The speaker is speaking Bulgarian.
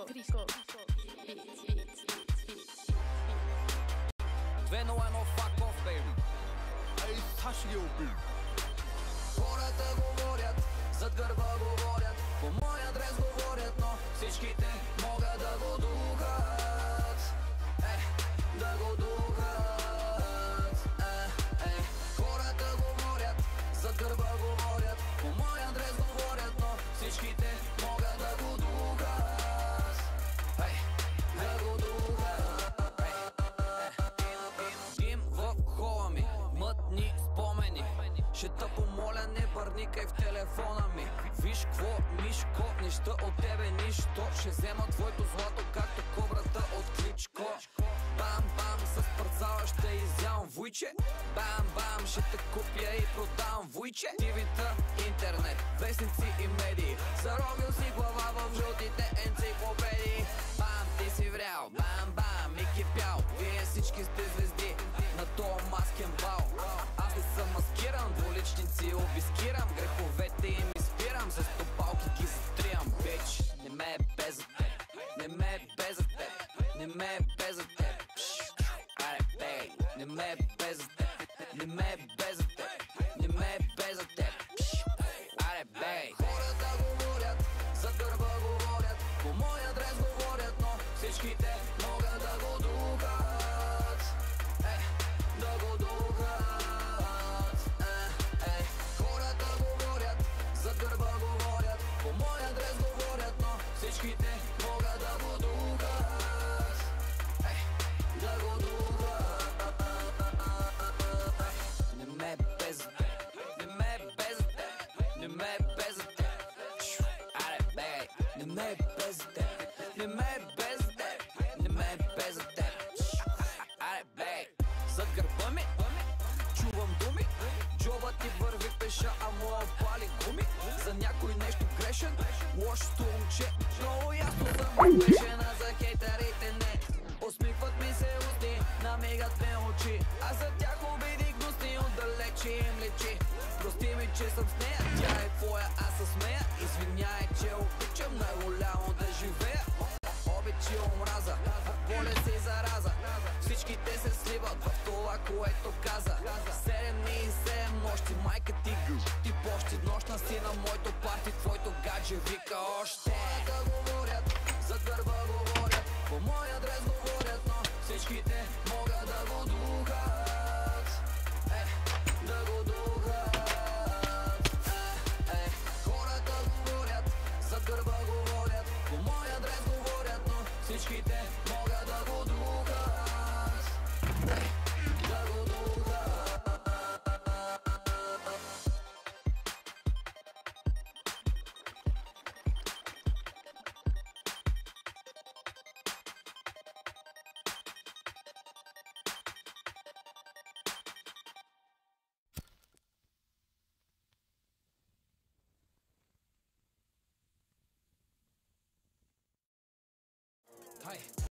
201 fuck off, baby. Ей, Саши ги убил. Хората говорят, зад гърба говорят, по мой адрес говорят, но всичките могат да го духат. Да го духат. Хората говорят, зад гърба говорят, по мой адрес говорят, но всичките могат да го духат. Да го духат. Дим в хола ми, мътни спомени. Ще те помоля, не бърникай в телефона ми. Виж кво, Мишко, неща от тебе нищо. Ще взема твоето злато, както кобрата от Кличко. Бам-бам, с парцала ще изявам вуйче. Бам-бам, ще те купя и продавам вуйче. TV-та, интернет, вестници и медии. Заробил си глава в жълтите енциклопедии. Бам, ти си врял, бам-бам, и кипял. Вие всички сте звезди на тоя маскен бал. Аз не съм маскиран, двуличници обискирам. Греховете им изпирам, с топалки ги затриям. Бич, не ме е без за теб, не ме е без за теб, не ме е без за теб. Аре, бей, не ме е без за теб, не ме е без за теб, не ме е без за теб. Аре, бей. Хората говорят, зад гърба говорят, по мой адрес говорят, но всичките могат да го духат. Да го духат. Хората говорят, зад гърба говорят, по мой адрес говорят, но всичките могат да го духат. Да го духат. Не ме е без за теб, не ме е без за теб, не ме е без за теб. Аре, бей, не ме е без за теб, не ме е без за теб, не ме е без за теб. Аре, бей, зад гърба ми чувам думи. Джоба ти върви пеша, а моя пали гуми. За някой нещо грешен, лошото момче. Много ясно съм грешена, за хейтерите не. Усмихват ми се усти, намигат ме очи. А за тях обиди гнусни, отдалече им лечи. Прости ми, че съм с нея, тя е твоя, аз се смея. Извиняй, че обичам най-голямо да живея. Обич и омраза, болест и зараза. Всичките се сливат в това, което каза. 7 дни и 7 нощи, майка ти ти пощи. Нощна си на моето парти, твоето гадже вика още. Хората говорят, зад гърба говорят, по мой адрес говорят, но всичките могат да го духат. Да го духат. Хората говорят, зад гърба говорят, по мой адрес говорят, но всичките могат да го духат. Да го духат. Hi.